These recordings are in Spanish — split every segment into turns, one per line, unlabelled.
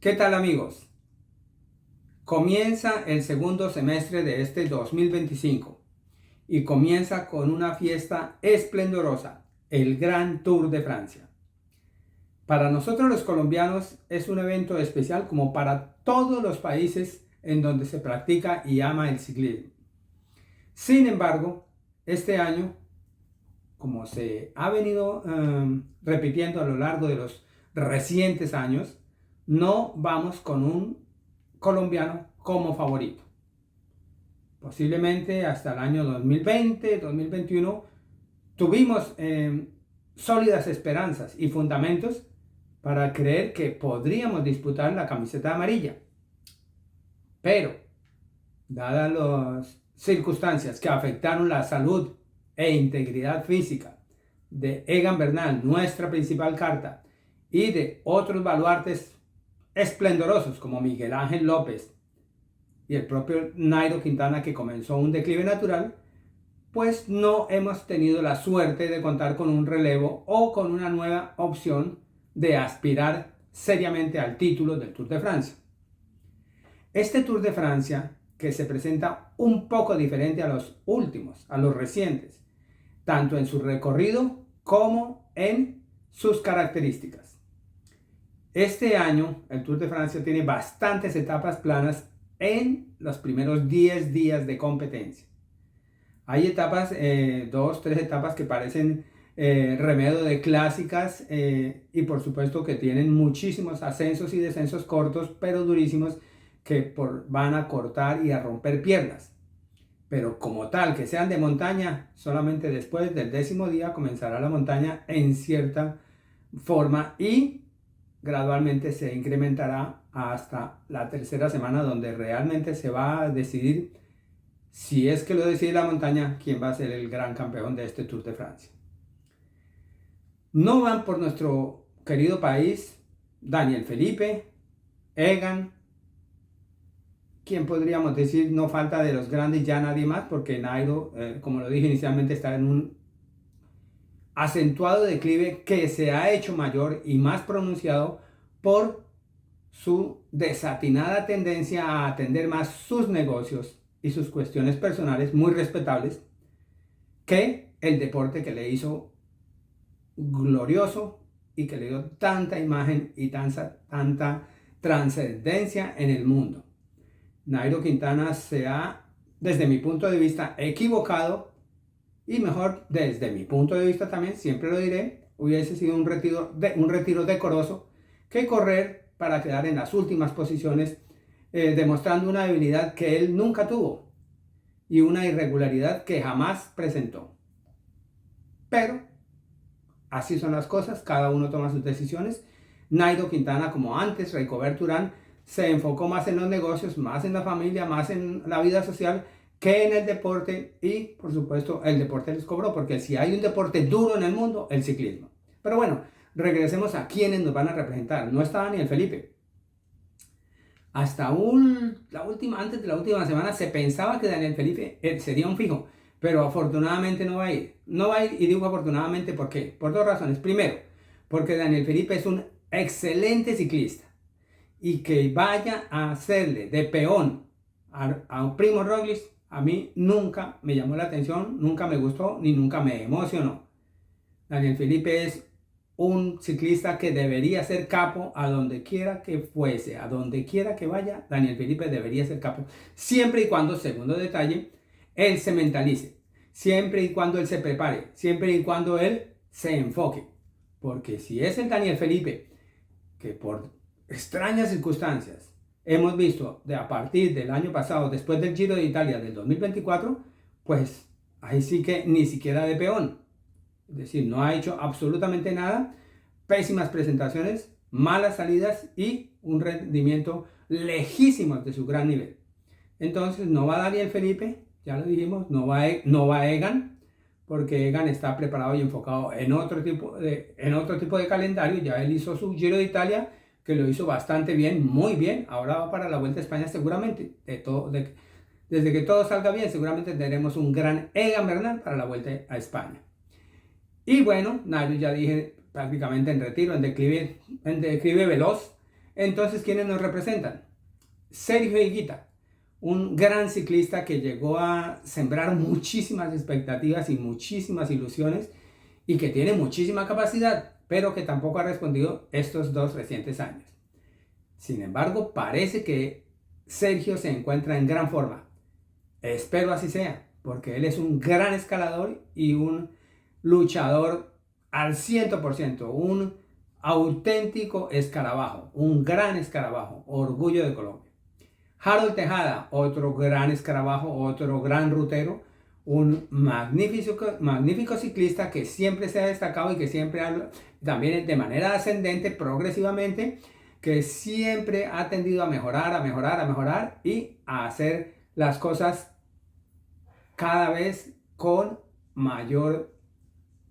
¿Qué tal, amigos? Comienza el segundo semestre de este 2025 y comienza con una fiesta esplendorosa, el Gran Tour de Francia. Para nosotros los colombianos es un evento especial como para todos los países en donde se practica y ama el ciclismo. Sin embargo, este año, como se ha venido repitiendo a lo largo de los recientes años, no vamos con un colombiano como favorito. Posiblemente hasta el año 2020, 2021, tuvimos sólidas esperanzas y fundamentos para creer que podríamos disputar la camiseta amarilla. Pero, dadas las circunstancias que afectaron la salud e integridad física de Egan Bernal, nuestra principal carta, y de otros baluartes esplendorosos como Miguel Ángel López y el propio Nairo Quintana, que comenzó un declive natural, pues no hemos tenido la suerte de contar con un relevo o con una nueva opción de aspirar seriamente al título del Tour de Francia. Este Tour de Francia, que se presenta un poco diferente a los últimos, a los recientes, tanto en su recorrido como en sus características. Este año el Tour de Francia tiene bastantes etapas planas en los primeros 10 días de competencia. Hay etapas, 2, 3 etapas que parecen remedio de clásicas y por supuesto que tienen muchísimos ascensos y descensos cortos pero durísimos que van a cortar y a romper piernas. Pero como tal, que sean de montaña, solamente después del 10º día comenzará la montaña en cierta forma y gradualmente se incrementará hasta la tercera semana, donde realmente se va a decidir, si es que lo decide la montaña, quién va a ser el gran campeón de este Tour de Francia. No van por nuestro querido país Daniel Felipe, Egan, quien podríamos decir no falta de los grandes ya nadie más, porque Nairo, como lo dije inicialmente, está en un acentuado declive que se ha hecho mayor y más pronunciado por su desatinada tendencia a atender más sus negocios y sus cuestiones personales muy respetables que el deporte que le hizo glorioso y que le dio tanta imagen y tanta trascendencia en el mundo. Nairo Quintana se ha, desde mi punto de vista, equivocado, y mejor, desde mi punto de vista también, siempre lo diré, hubiese sido un retiro decoroso que correr para quedar en las últimas posiciones, demostrando una debilidad que él nunca tuvo y una irregularidad que jamás presentó. Pero así son las cosas, cada uno toma sus decisiones. Nairo Quintana, como antes, Rigoberto Urán, se enfocó más en los negocios, más en la familia, más en la vida social que en el deporte, y por supuesto el deporte les cobró, porque si hay un deporte duro en el mundo, el ciclismo. Pero bueno, regresemos a quienes nos van a representar. No está Daniel Felipe. Hasta antes de la última semana se pensaba que Daniel Felipe sería un fijo, pero afortunadamente no va a ir. No va a ir, y digo afortunadamente, ¿por qué? Por dos razones. Primero, porque Daniel Felipe es un excelente ciclista, y que vaya a hacerle de peón a un Primo Roglic, a mí nunca me llamó la atención, nunca me gustó, ni nunca me emocionó. Daniel Felipe es un ciclista que debería ser capo a donde quiera que fuese, a donde quiera que vaya. Daniel Felipe debería ser capo, siempre y cuando, segundo detalle, él se mentalice, siempre y cuando él se prepare, siempre y cuando él se enfoque. Porque si es el Daniel Felipe que por extrañas circunstancias hemos visto a partir del año pasado, después del Giro de Italia del 2024, pues ahí sí que ni siquiera de peón. Es decir, no ha hecho absolutamente nada, pésimas presentaciones, malas salidas y un rendimiento lejísimo de su gran nivel. Entonces no va Daniel Felipe, ya lo dijimos, no va Egan, porque Egan está preparado y enfocado en otro tipo de calendario. Ya él hizo su Giro de Italia, que lo hizo bastante bien, muy bien. Ahora va para la Vuelta a España seguramente. Desde que todo salga bien, seguramente tendremos un gran Egan Bernal para la Vuelta a España. Y bueno, Nairo, ya dije, prácticamente en retiro, en declive veloz. Entonces, ¿quiénes nos representan? Sergio Higuita, un gran ciclista que llegó a sembrar muchísimas expectativas y muchísimas ilusiones y que tiene muchísima capacidad, pero que tampoco ha respondido estos 2 recientes años. Sin embargo, parece que Sergio se encuentra en gran forma. Espero así sea, porque él es un gran escalador y un luchador al 100%, un auténtico escarabajo, un gran escarabajo, orgullo de Colombia. Harold Tejada, otro gran escarabajo, otro gran rutero, un magnífico ciclista que siempre se ha destacado y que siempre también de manera ascendente, progresivamente, que siempre ha tendido a mejorar y a hacer las cosas cada vez con mayor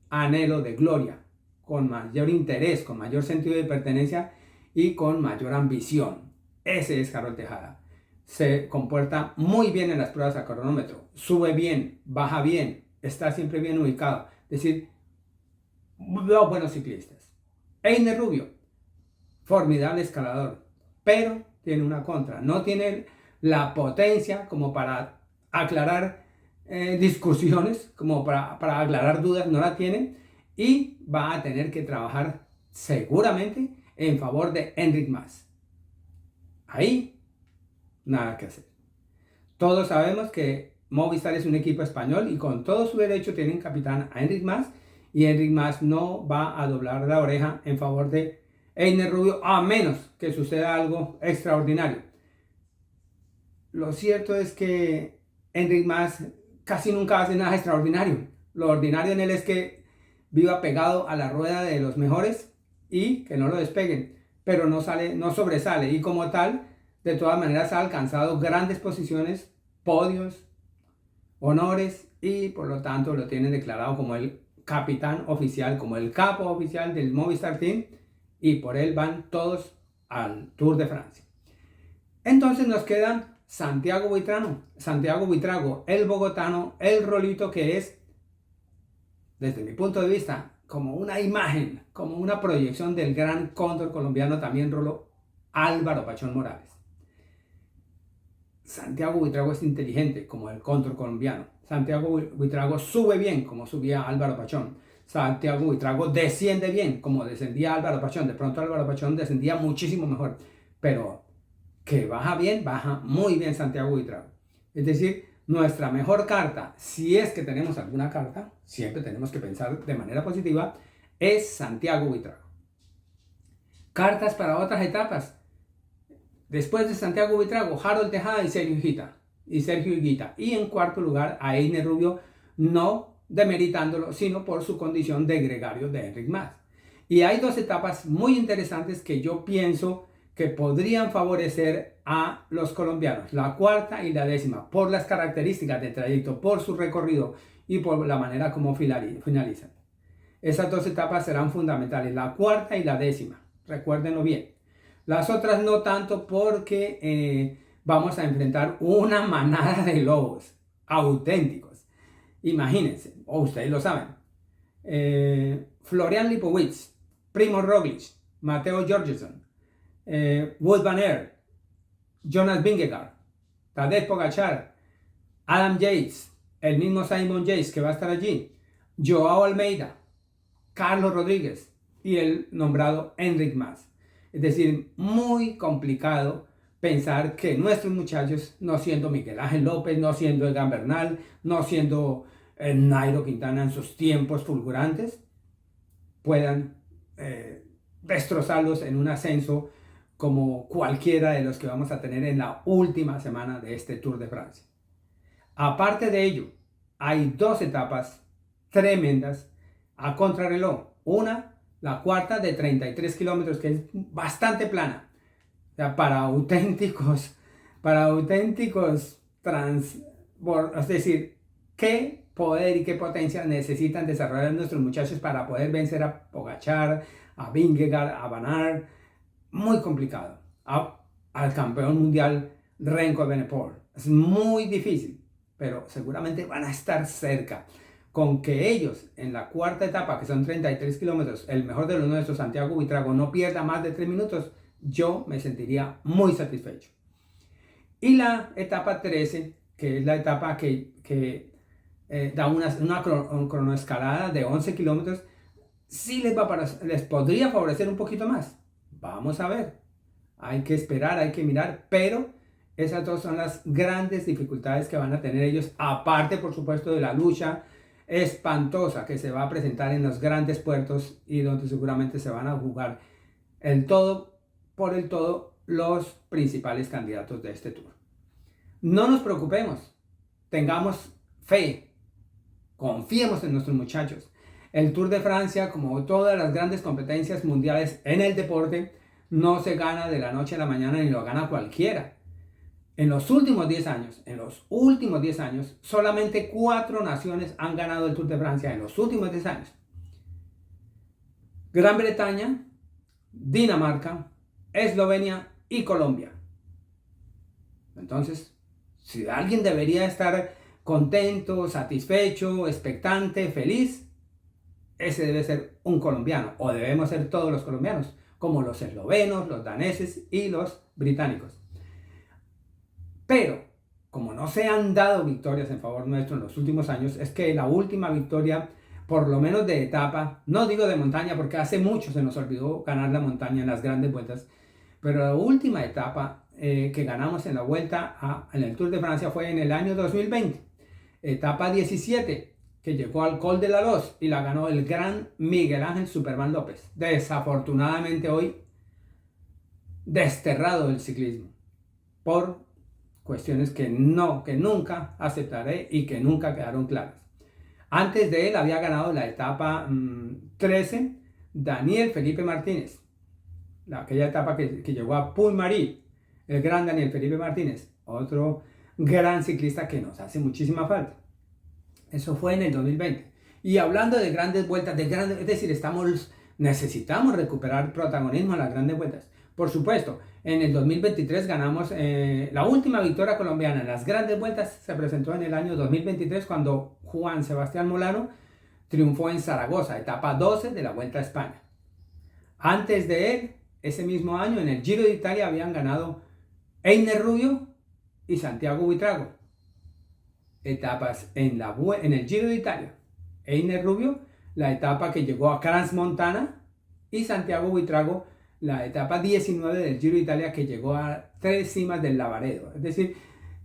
anhelo de gloria, con mayor interés, con mayor sentido de pertenencia y con mayor ambición. Ese es Harold Tejada. Se comporta muy bien en las pruebas a cronómetro, sube bien, baja bien, está siempre bien ubicado. Es decir, los buenos ciclistas. Einer Rubio, formidable escalador, pero tiene una contra. No tiene la potencia como para aclarar discusiones, como para aclarar dudas, no la tiene. Y va a tener que trabajar seguramente en favor de Enric Mas. Ahí nada que hacer. Todos sabemos que Movistar es un equipo español y con todo su derecho tienen capitán a Enric Mas, y Enric Mas no va a doblar la oreja en favor de Einer Rubio, a menos que suceda algo extraordinario. Lo cierto es que Enric Mas casi nunca hace nada extraordinario. Lo ordinario en él es que viva pegado a la rueda de los mejores y que no lo despeguen, pero no sobresale, y como tal, de todas maneras ha alcanzado grandes posiciones, podios, honores, y por lo tanto lo tienen declarado como el capitán oficial, como el capo oficial del Movistar Team, y por él van todos al Tour de Francia. Entonces nos quedan Santiago Buitrago, el bogotano, el rolito, que es, desde mi punto de vista, como una imagen, como una proyección del gran cóndor colombiano, también rolo Álvaro Pachón Morales. Santiago Buitrago es inteligente como el cóndor colombiano. Santiago Buitrago sube bien como subía Álvaro Pachón. Santiago Buitrago desciende bien como descendía Álvaro Pachón. De pronto Álvaro Pachón descendía muchísimo mejor, pero que baja bien, baja muy bien Santiago Buitrago. Es decir, nuestra mejor carta, si es que tenemos alguna carta, siempre tenemos que pensar de manera positiva, es Santiago Buitrago. Cartas para otras etapas. Después de Santiago Buitrago, Harold Tejada y Sergio Higuita. Y en cuarto lugar, a Einer Rubio, no demeritándolo, sino por su condición de gregario de Enric Mas. Y hay 2 etapas muy interesantes que yo pienso que podrían favorecer a los colombianos, la cuarta y la décima, por las características del trayecto, por su recorrido y por la manera como finalizan. Esas 2 etapas serán fundamentales, la cuarta y la décima, recuérdenlo bien. Las otras no tanto, porque vamos a enfrentar una manada de lobos auténticos. Imagínense, o ustedes lo saben, Florian Lipowitz, Primož Roglic, Mateo Jorgensen, Wout van Aert, Jonas Vingegaard, Tadej Pogačar, Adam Yates, el mismo Simon Yates que va a estar allí, Joao Almeida, Carlos Rodríguez y el nombrado Enric Mas. Es decir, muy complicado pensar que nuestros muchachos, no siendo Miguel Ángel López, no siendo Egan Bernal, no siendo Nairo Quintana en sus tiempos fulgurantes, puedan destrozarlos en un ascenso como cualquiera de los que vamos a tener en la última semana de este Tour de Francia. Aparte de ello, hay 2 etapas tremendas a contrarreloj. Una, la cuarta, de 33 kilómetros, que es bastante plana. O sea, para auténticos es decir, qué poder y qué potencia necesitan desarrollar nuestros muchachos para poder vencer a Pogačar, a Vingegaard, a Van Aert. Muy complicado. Al campeón mundial Remco Evenepoel. Es muy difícil, pero seguramente van a estar cerca. Con que ellos en la cuarta etapa, que son 33 kilómetros, el mejor de los nuestros, Santiago Buitrago, no pierda más de 3 minutos, yo me sentiría muy satisfecho. Y la etapa 13, que es la etapa que da una cronoescalada de 11 kilómetros, sí les podría favorecer un poquito más. Vamos a ver. Hay que esperar, hay que mirar, pero esas dos son las grandes dificultades que van a tener ellos, aparte, por supuesto, de la lucha espantosa que se va a presentar en los grandes puertos y donde seguramente se van a jugar el todo por el todo los principales candidatos de este tour. No nos preocupemos, tengamos fe, confiemos en nuestros muchachos. El Tour de Francia, como todas las grandes competencias mundiales en el deporte, no se gana de la noche a la mañana ni lo gana cualquiera. En los últimos 10 años, solamente 4 naciones han ganado el Tour de Francia en los últimos 10 años. Gran Bretaña, Dinamarca, Eslovenia y Colombia. Entonces, si alguien debería estar contento, satisfecho, expectante, feliz, ese debe ser un colombiano, o debemos ser todos los colombianos, como los eslovenos, los daneses y los británicos. Pero, como no se han dado victorias en favor nuestro en los últimos años, es que la última victoria, por lo menos de etapa, no digo de montaña porque hace mucho se nos olvidó ganar la montaña en las grandes vueltas, pero la última etapa que ganamos en la vuelta en el Tour de Francia fue en el año 2020, etapa 17, que llegó al Col de la Loz y la ganó el gran Miguel Ángel Superman López, desafortunadamente hoy desterrado del ciclismo por cuestiones que nunca aceptaré y que nunca quedaron claras. Antes de él había ganado la etapa 13 Daniel Felipe Martínez, aquella etapa que llegó a Puy-Marí, el gran Daniel Felipe Martínez, otro gran ciclista que nos hace muchísima falta. Eso fue en el 2020. Y hablando de grandes vueltas, es decir, necesitamos recuperar protagonismo en las grandes vueltas. Por supuesto, en el 2023 ganamos la última victoria colombiana en las grandes vueltas. Se presentó en el año 2023 cuando Juan Sebastián Molano triunfó en Zaragoza, etapa 12 de la Vuelta a España. Antes de él, ese mismo año, en el Giro de Italia habían ganado Einer Rubio y Santiago Buitrago. Etapas en el Giro de Italia. Einer Rubio, la etapa que llegó a Crans-Montana, y Santiago Buitrago, la etapa 19 del Giro de Italia que llegó a 3 cimas del Lavaredo. Es decir,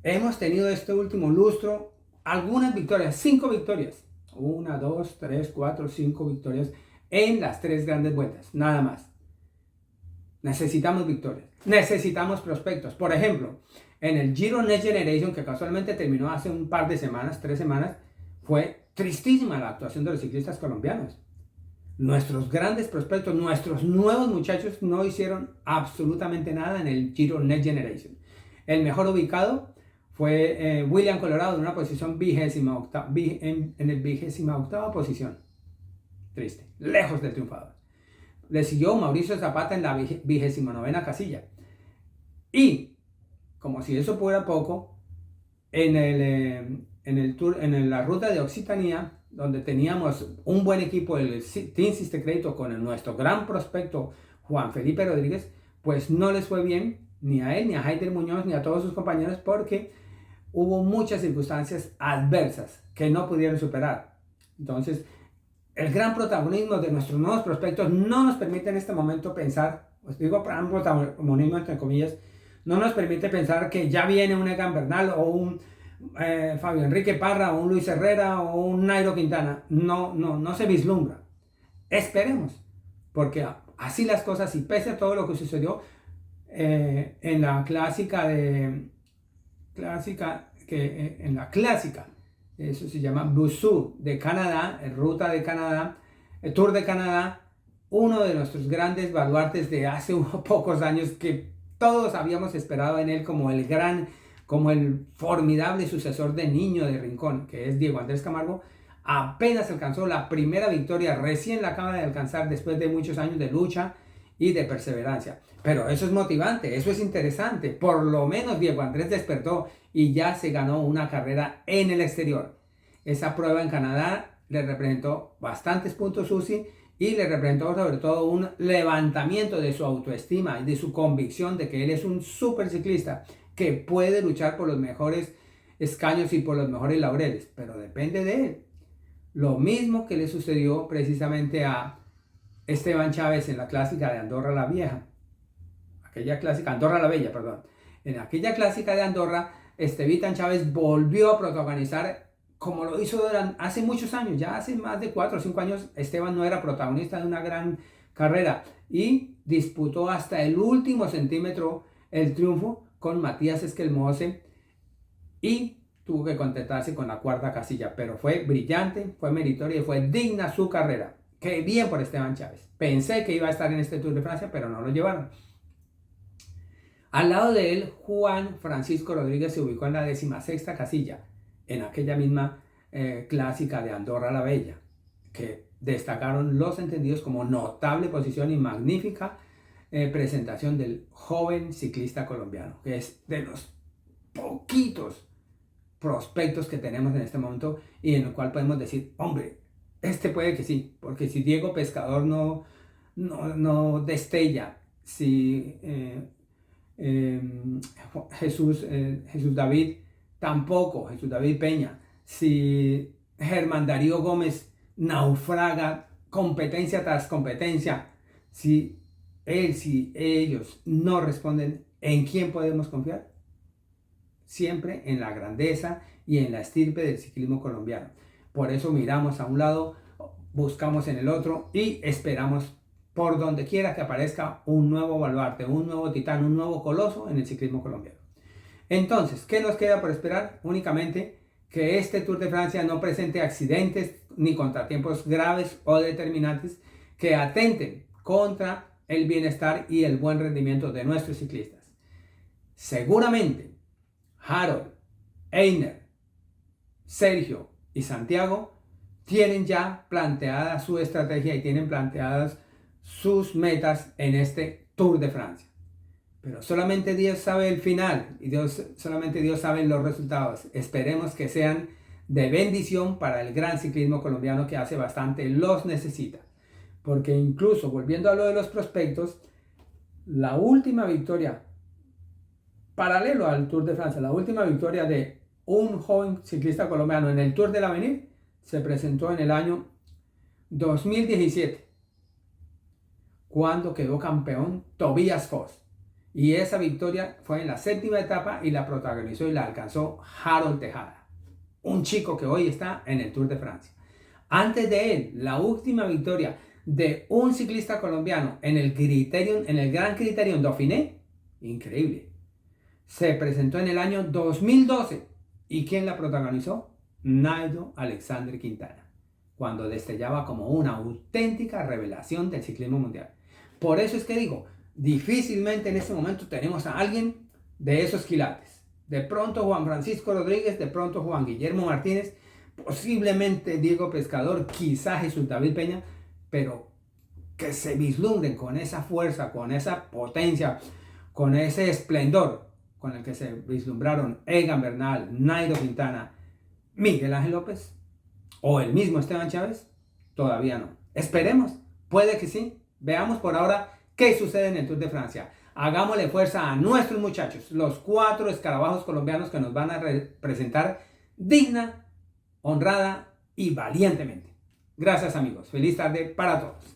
hemos tenido este último lustro algunas victorias, 5 victorias. 1, 2, 3, 4, 5 victorias en las 3 grandes vueltas, nada más. Necesitamos victorias, necesitamos prospectos. Por ejemplo, en el Giro Next Generation, que casualmente terminó hace un par de semanas, 3 semanas, fue tristísima la actuación de los ciclistas colombianos. Nuestros grandes prospectos, nuestros nuevos muchachos no hicieron absolutamente nada en el Giro Next Generation. El mejor ubicado fue William Colorado en una posición en el 28ª posición. Triste, lejos del triunfador. Le siguió Mauricio Zapata en la 29ª casilla. Y, como si eso fuera poco, en la ruta de Occitania, donde teníamos un buen equipo, el Team Sister Crédito, con nuestro gran prospecto Juan Felipe Rodríguez, pues no les fue bien, ni a él, ni a Heider Muñoz, ni a todos sus compañeros, porque hubo muchas circunstancias adversas que no pudieron superar. Entonces, el gran protagonismo de nuestros nuevos prospectos no nos permite en este momento pensar, os digo gran protagonismo entre comillas, no nos permite pensar que ya viene un Egan Bernal o un Fabio Enrique Parra o un Luis Herrera o un Nairo Quintana. No se vislumbra. Esperemos, porque así las cosas, y pese a todo lo que sucedió en la clásica, eso se llama Bussu de Canadá, Ruta de Canadá, Tour de Canadá, uno de nuestros grandes baluartes de hace unos pocos años, que todos habíamos esperado en él como el formidable sucesor de Niño de Rincón, que es Diego Andrés Camargo. Apenas alcanzó la primera victoria, recién la acaba de alcanzar después de muchos años de lucha y de perseverancia. Pero eso es motivante, eso es interesante. Por lo menos Diego Andrés despertó y ya se ganó una carrera en el exterior. Esa prueba en Canadá le representó bastantes puntos UCI y le representó sobre todo un levantamiento de su autoestima y de su convicción de que él es un super ciclista que puede luchar por los mejores escaños y por los mejores laureles, pero depende de él. Lo mismo que le sucedió precisamente a Esteban Chávez en la clásica de Andorra la Vieja, aquella clásica, Andorra la Bella, perdón. En aquella clásica de Andorra, Estevitan Chávez volvió a protagonizar como lo hizo hace muchos años, ya hace más de 4 o 5 años. Esteban no era protagonista de una gran carrera y disputó hasta el último centímetro el triunfo con Matías Esquelmose y tuvo que contentarse con la cuarta casilla, pero fue brillante, fue meritoria y fue digna su carrera. Qué bien por Esteban Chávez. Pensé que iba a estar en este Tour de Francia, pero no lo llevaron. Al lado de él, Juan Francisco Rodríguez se ubicó en la 16ª casilla, en aquella misma clásica de Andorra la Bella, que destacaron los entendidos como notable posición y magnífica presentación del joven ciclista colombiano, que es de los poquitos prospectos que tenemos en este momento y en el cual podemos decir, hombre, este puede que sí, porque si Diego Pescador no destella, si Jesús David tampoco, Jesús David Peña, si Germán Darío Gómez naufraga competencia tras competencia, si ellos no responden, ¿en quién podemos confiar? Siempre en la grandeza y en la estirpe del ciclismo colombiano. Por eso miramos a un lado, buscamos en el otro y esperamos por donde quiera que aparezca un nuevo baluarte, un nuevo titán, un nuevo coloso en el ciclismo colombiano. Entonces, ¿qué nos queda por esperar? Únicamente que este Tour de Francia no presente accidentes ni contratiempos graves o determinantes que atenten contra el bienestar y el buen rendimiento de nuestros ciclistas. Seguramente Harold, Einer, Sergio y Santiago tienen ya planteada su estrategia y tienen planteadas sus metas en este Tour de Francia. Pero solamente Dios sabe el final y solamente Dios sabe los resultados. Esperemos que sean de bendición para el gran ciclismo colombiano que hace bastante los necesita. Porque incluso, volviendo a lo de los prospectos, la última victoria, paralelo al Tour de Francia, la última victoria de un joven ciclista colombiano en el Tour del Avenir se presentó en el año 2017, cuando quedó campeón Tobias Foss. Y esa victoria fue en la 7ª etapa y la protagonizó y la alcanzó Harold Tejada, un chico que hoy está en el Tour de Francia. Antes de él, la última victoria de un ciclista colombiano en el Gran Criterion Dauphiné, increíble, se presentó en el año 2012. ¿Y quién la protagonizó? Nairo Alexander Quintana, cuando destellaba como una auténtica revelación del ciclismo mundial. Por eso es que digo, difícilmente en este momento tenemos a alguien de esos quilates. De pronto Juan Francisco Rodríguez, de pronto Juan Guillermo Martínez, posiblemente Diego Pescador, quizá Jesús David Peña, pero que se vislumbren con esa fuerza, con esa potencia, con ese esplendor con el que se vislumbraron Egan Bernal, Nairo Quintana, Miguel Ángel López o el mismo Esteban Chávez, todavía no. Esperemos, puede que sí. Veamos por ahora qué sucede en el Tour de Francia. Hagámosle fuerza a nuestros muchachos, los 4 escarabajos colombianos que nos van a representar digna, honrada y valientemente. Gracias amigos, feliz tarde para todos.